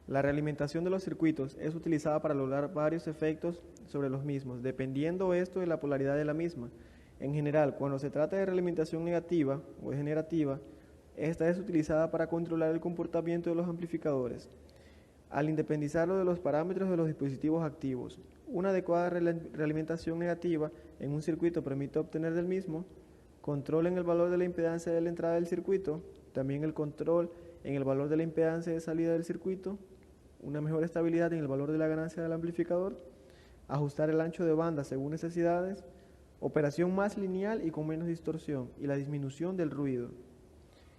La realimentación de los circuitos es utilizada para lograr varios efectos sobre los mismos, dependiendo esto de la polaridad de la misma. En general, cuando se trata de realimentación negativa o degenerativa, esta es utilizada para controlar el comportamiento de los amplificadores, al independizarlo de los parámetros de los dispositivos activos. Una adecuada realimentación negativa en un circuito permite obtener del mismo control en el valor de la impedancia de la entrada del circuito, también el control en el valor de la impedancia de salida del circuito, una mejor estabilidad en el valor de la ganancia del amplificador, ajustar el ancho de banda según necesidades, operación más lineal y con menos distorsión, y la disminución del ruido.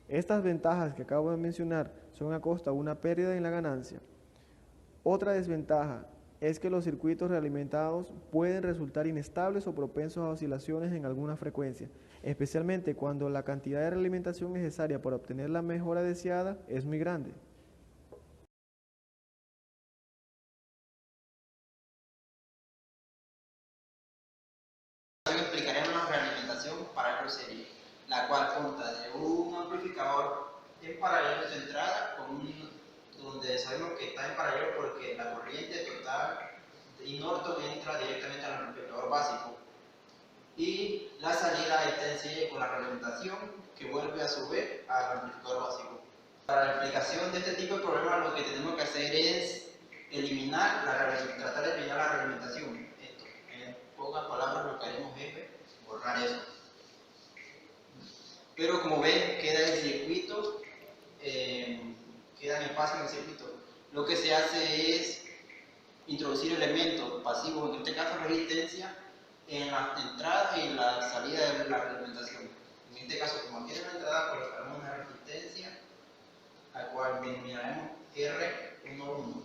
Estas ventajas que acabo de mencionar son a costa de una pérdida en la ganancia. Otra desventaja es que los circuitos realimentados pueden resultar inestables o propensos a oscilaciones en alguna frecuencia, especialmente cuando la cantidad de realimentación necesaria para obtener la mejora deseada es muy grande. Hoy explicaremos la realimentación para el serie, la cual consta de un amplificador en paralelo de entrada donde sabemos que está en paralelo porque la corriente total y Norton entra directamente al amplificador básico y la salida está en serie con la realimentación que vuelve a su vez al amplificador básico. Para la explicación de este tipo de problemas lo que tenemos que hacer es tratar de eliminar la realimentación. Esto, en pocas palabras lo que haremos es borrar eso. Pero como ven, queda el circuito, quedan espacios en el circuito. Lo que se hace es introducir elementos pasivos, en este caso resistencia, en la entrada y en la salida de la realimentación. En este caso, como aquí en la entrada, colocaremos una resistencia, la cual denominaremos R11.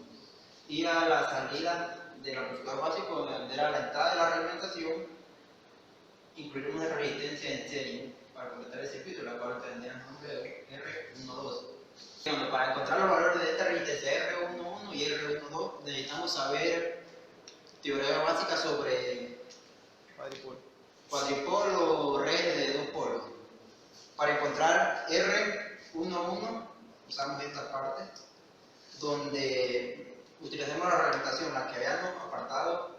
Y a la salida del amplificador básico, donde era la entrada de la realimentación, incluiremos una resistencia en serie para completar el circuito, la cual tendría el nombre de R12. Bueno, para encontrar los valores de esta resistencia R11 y R12 necesitamos saber teoría básica sobre cuadripolo o redes de dos polos. Para encontrar R11 usamos esta parte donde utilizamos la realimentación, la que habíamos apartado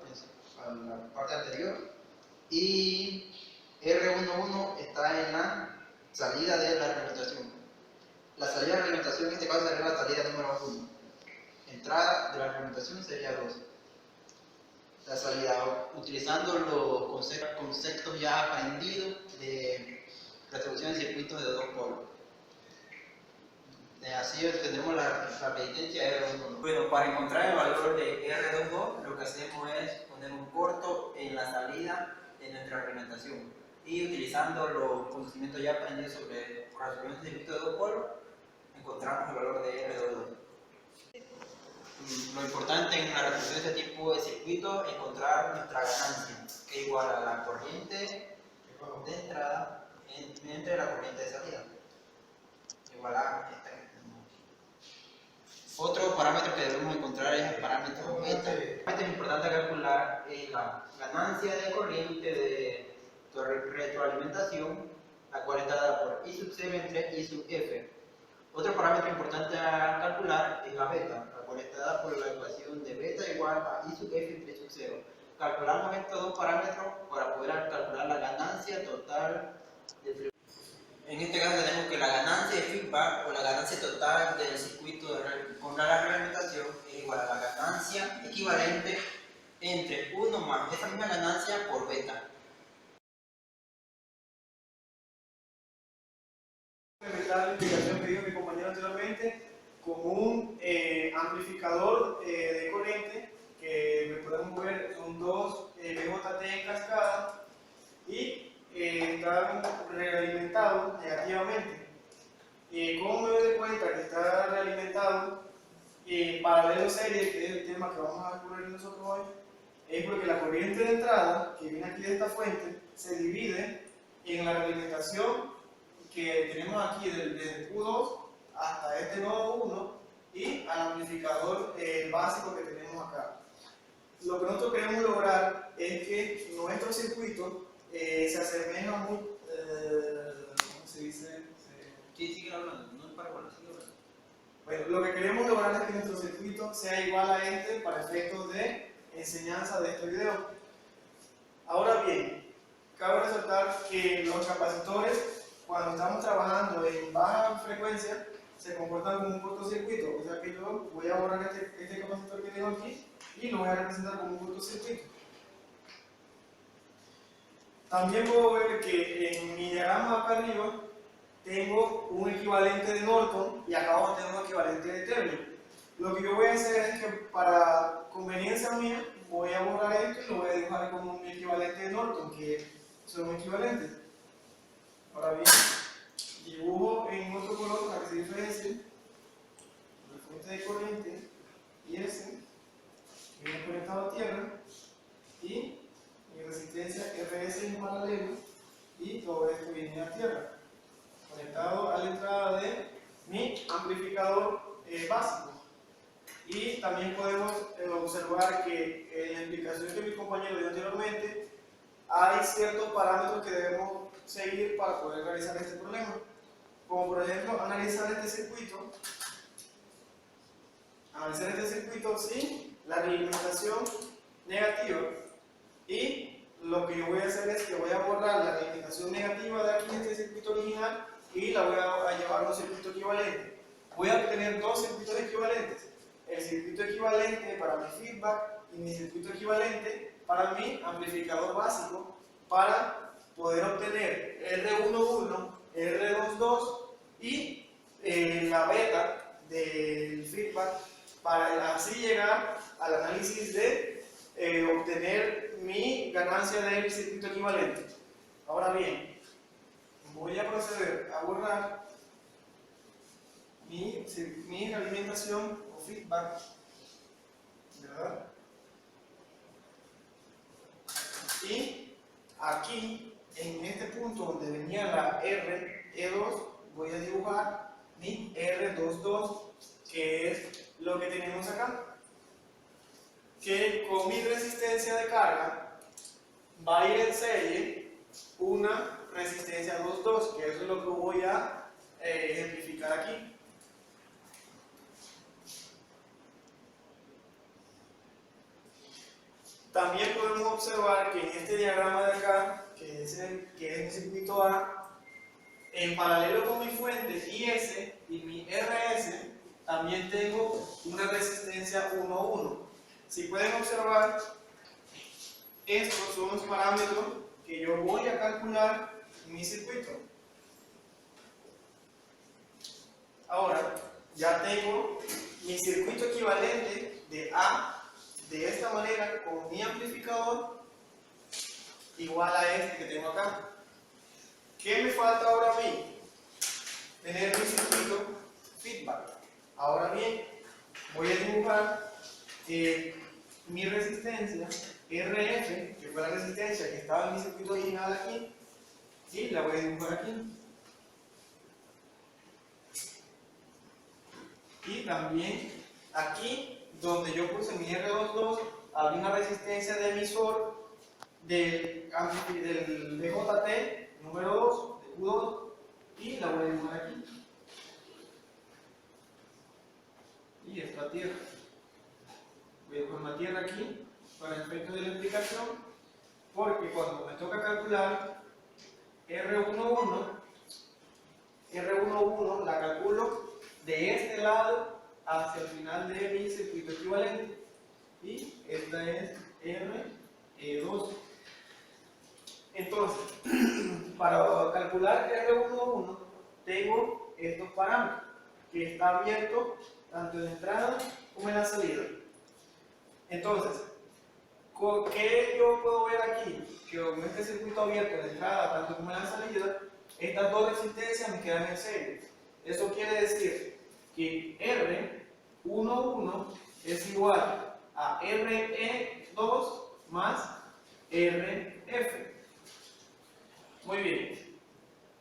en la parte anterior, y R11 está en la salida de la realimentación. La salida de la realimentación en este caso sería la salida número 1. Entrada de la realimentación sería 2. La salida, utilizando los conceptos ya aprendidos de retribución de circuitos de dos polos. Así obtendremos la resistencia R12. Bueno, para encontrar el valor de R12, lo que hacemos es poner un corto en la salida de nuestra realimentación. Y utilizando los conocimientos ya aprendidos sobre retribución de circuitos de dos polos, encontramos el valor de R12. Lo importante en la retribución de este tipo de circuito es encontrar nuestra ganancia, que es igual a la corriente de entrada entre la corriente de salida, igual a esta. Otro parámetro que debemos encontrar es el parámetro beta. El parámetro importante a calcular es la ganancia de corriente de tu retroalimentación, la cual está dada por I sub 0 entre I sub F. Otro parámetro importante a calcular es la beta, la cual está dada por la ecuación de beta igual a I sub F entre I sub 0. Calculamos estos dos parámetros para poder calcular la ganancia total del flujo. En este caso tenemos que la ganancia de feedback o la ganancia total del circuito con la realimentación es igual a la ganancia equivalente entre 1 más esta misma ganancia por beta. La explicación que dio mi compañero anteriormente con un amplificador de corriente que podemos ver son dos BJT en cascada y están realimentados negativamente. ¿Cómo me doy cuenta que está realimentado paralelo serie, que es el tema que vamos a descubrir nosotros hoy? Es porque la corriente de entrada que viene aquí de esta fuente se divide en la realimentación que tenemos aquí desde Q2 hasta este nodo 1 y al amplificador básico que tenemos acá. Lo que nosotros queremos lograr es que nuestro circuito se asemeja muy, ¿cómo se dice? Sí, sigue hablando, no es para sigue hablando. Bueno, lo que queremos lograr es que nuestro circuito sea igual a este para efectos de enseñanza de este video. Ahora bien, cabe resaltar que los capacitores, cuando estamos trabajando en baja frecuencia, se comportan como un cortocircuito. O sea que yo voy a borrar este capacitor que tengo aquí y lo voy a representar como un cortocircuito. También puedo ver que en mi diagrama acá arriba tengo un equivalente de Norton y acá abajo tengo un equivalente de Thevenin. Lo que yo voy a hacer es que para conveniencia mía voy a borrar esto y lo voy a dibujar como un equivalente de Norton, que son equivalentes. Ahora bien, dibujo en otro color para que se diferencie la fuente de corriente y ese viene conectado a tierra y mi resistencia RS en paralelo y todo esto viene a tierra, conectado a la entrada de mi amplificador básico. Y también podemos observar que en la explicación que mi compañero dio anteriormente hay ciertos parámetros que debemos seguir para poder realizar este problema, como por ejemplo analizar este circuito sin la realimentación negativa. Y lo que yo voy a hacer es que voy a borrar la realimentación negativa de aquí en este circuito original y la voy a llevar a un circuito equivalente. Voy a obtener dos circuitos equivalentes: el circuito equivalente para mi feedback y mi circuito equivalente para mi amplificador básico, para poder obtener R11, R22 y la beta del feedback, para así llegar al análisis de obtener mi ganancia del circuito equivalente. Ahora bien, voy a proceder a borrar mi alimentación o feedback, ¿verdad? Y aquí, en este punto donde venía la RE2, voy a dibujar mi R22, que es lo que tenemos acá, que con mi resistencia de carga va a ir en serie una resistencia 2.2, que eso es lo que voy a ejemplificar aquí. También podemos observar que en este diagrama de acá, que es el circuito A, en paralelo con mi fuente IS y mi RS, también tengo una resistencia 1.1. Si pueden observar, estos son los parámetros que yo voy a calcular en mi circuito. Ahora, ya tengo mi circuito equivalente de A de esta manera con mi amplificador igual a este que tengo acá. ¿Qué me falta ahora a mí? Tener mi circuito feedback. Ahora bien, voy a dibujar mi resistencia RF, que fue la resistencia que estaba en mi circuito original aquí, y la voy a dibujar aquí. Y también aquí, donde yo puse mi R22, había una resistencia de emisor del DJT número 2, de Q2, y la voy a dibujar aquí. Y esta tierra. Voy a dibujar una tierra aquí para el efecto de la explicación, porque cuando me toca calcular R11 la calculo de este lado hacia el final de mi circuito equivalente, y esta es RE2. Entonces, para calcular R11 tengo estos parámetros, que está abierto tanto en la entrada como en la salida. Entonces, ¿qué yo puedo ver aquí? Que con este circuito abierto en la entrada tanto como en la salida, estas dos resistencias me quedan en serie. Eso quiere decir que R11 es igual a RE2 más RF. Muy bien.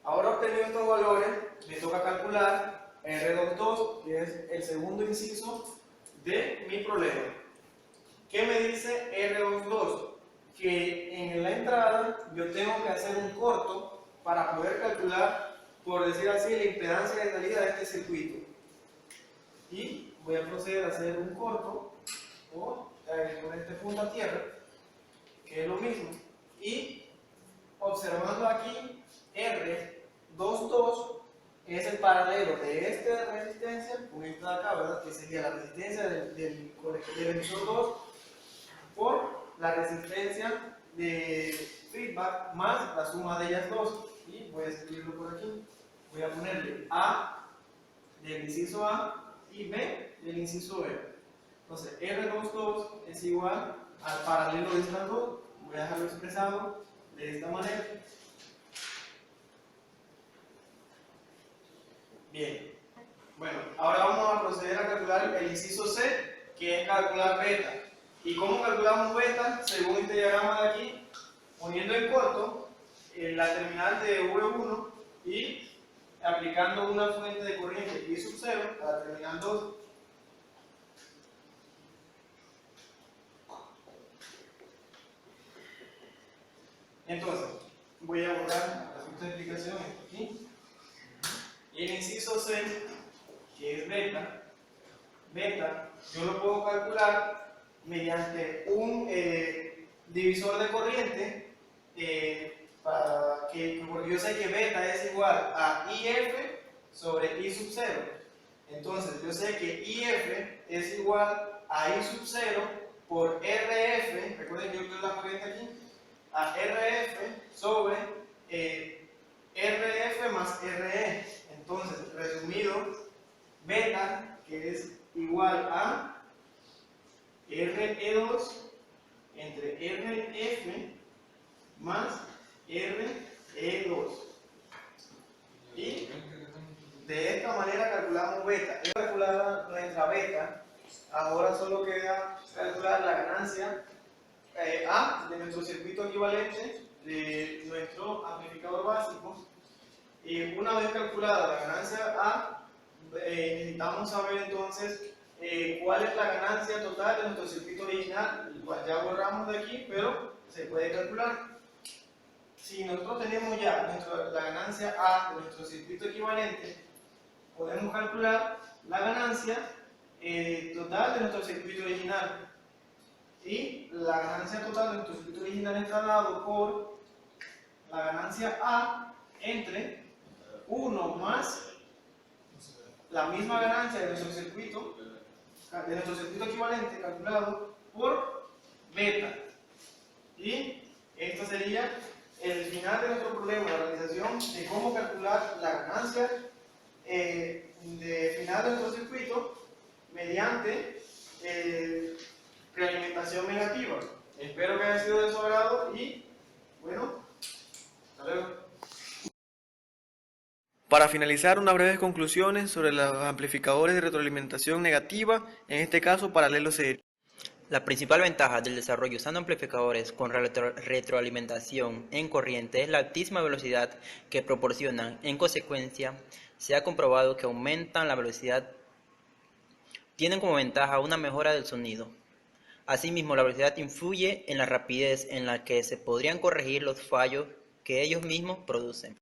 Ahora obtenido estos valores, me toca calcular R22, que es el segundo inciso de mi problema. ¿Qué me dice R22? Que en la entrada yo tengo que hacer un corto para poder calcular, por decir así, la impedancia de salida de este circuito. y voy a proceder a hacer un corto o con este punto a tierra, que es lo mismo, y observando aquí R22 es el paralelo de esta resistencia con esta de acá, ¿verdad? Que sería la resistencia del emisor 2 por la resistencia de feedback más la suma de ellas dos. Y voy a escribirlo por aquí. Voy a ponerle A del inciso A y B del inciso B. Entonces, R22 es igual al paralelo de estas dos. Voy a dejarlo expresado de esta manera. Bien. Bueno, ahora vamos a proceder a calcular el inciso C, que es calcular beta. ¿Y cómo calculamos beta? Según este diagrama de aquí, poniendo en corto la terminal de V1 y aplicando una fuente de corriente I sub 0 a la terminal 2. Entonces, voy a borrar la fuente de explicación aquí. Y el inciso C, que es beta, yo lo puedo calcular mediante un divisor de corriente, porque yo sé que beta es igual a IF sobre I sub 0. Entonces, yo sé que IF es igual a I sub 0 por RF, recuerden que yo tengo la corriente aquí, a RF sobre RF más RE. Entonces, resumido, beta, que es igual a RE2 entre RF más RE2. Y de esta manera calculamos beta. Ya calculada nuestra beta, ahora solo queda calcular la ganancia A de nuestro circuito equivalente de nuestro amplificador básico. Y una vez calculada la ganancia A, necesitamos saber entonces cuál es la ganancia total de nuestro circuito original, el cual ya borramos de aquí, pero se puede calcular. Si nosotros tenemos ya la ganancia A de nuestro circuito equivalente, podemos calcular la ganancia total de nuestro circuito original. Y la ganancia total de nuestro circuito original está dado por la ganancia A entre 1 más la misma ganancia de nuestro circuito equivalente calculado por beta. Y esto sería el final de nuestro problema, la realización de cómo calcular la ganancia de final de nuestro circuito mediante realimentación negativa. Espero que haya sido de su agrado y bueno, hasta luego. Para finalizar, unas breves conclusiones sobre los amplificadores de retroalimentación negativa, en este caso paralelo serial. La principal ventaja del desarrollo usando amplificadores con retroalimentación en corriente es la altísima velocidad que proporcionan. En consecuencia, se ha comprobado que aumentan la velocidad, tienen como ventaja una mejora del sonido. Asimismo, la velocidad influye en la rapidez en la que se podrían corregir los fallos que ellos mismos producen.